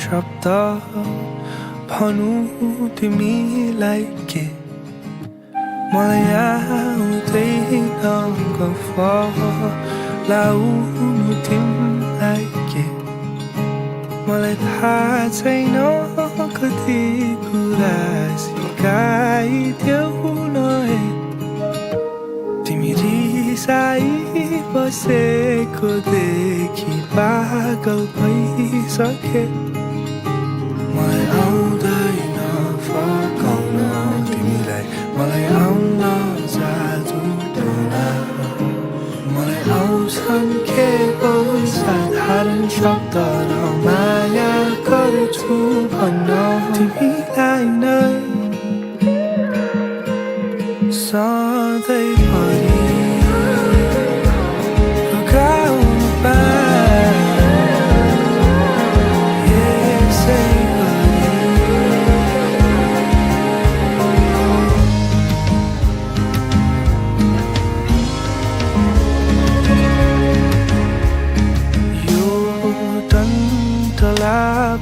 शब्द भनु तिमीलाई के मलाई आउँदैन गफ लाउनु तिमीलाई के मलाई थाहा छैन कति कुरा सिकाइदेऊ न तिमी रिसाई बसेको देखि पागल भइसके मलाई आउँदैन फकाउन तिमीलाई मलाई आउन जादु टोना मलाई आउँछन् केवल साधारण शब्द र माया गर्छु भन्न तिमीलाई नै सधैँभरि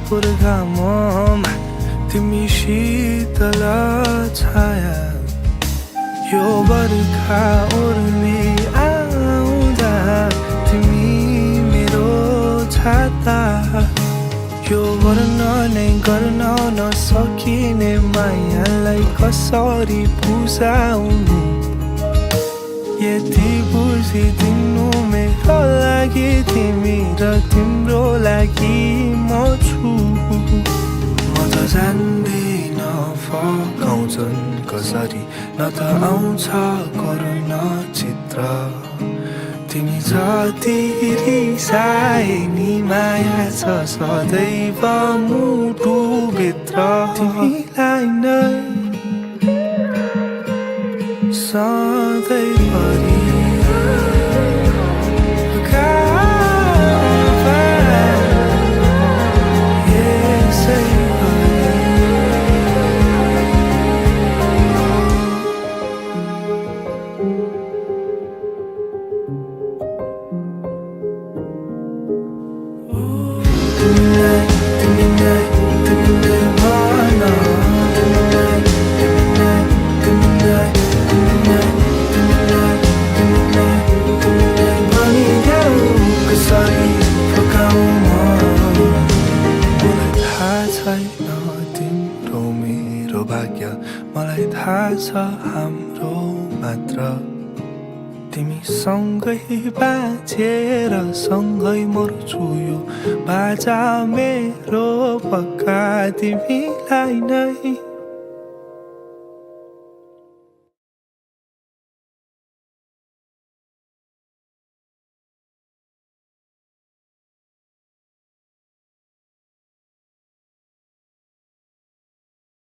पुर्गाममा तिमी शीतल छाया यो बर्खा ओर्ली आउँदा तिमी मेरो छाता यो वर्णनै गर्न नसकिने मायालाई कसरी बुझाउनु यति बुझिदिनु मेरो लागि तिमी र तिम्रो लागि म छु म त जान्दिन फकाउँछन् कसरी न त आउँछ करुण चित्र तिमी जति रिसाए नि माया छ सदैव मुटुभित्र तिमीलाई नै सधैँभरि तिम्रो मेरो भाग्य मलाई थाहा छ हाम्रो मात्र तिमी सँगै बाँचेर सँगै मर्छु यो बाजा मेरो पक्का तिमीलाई नै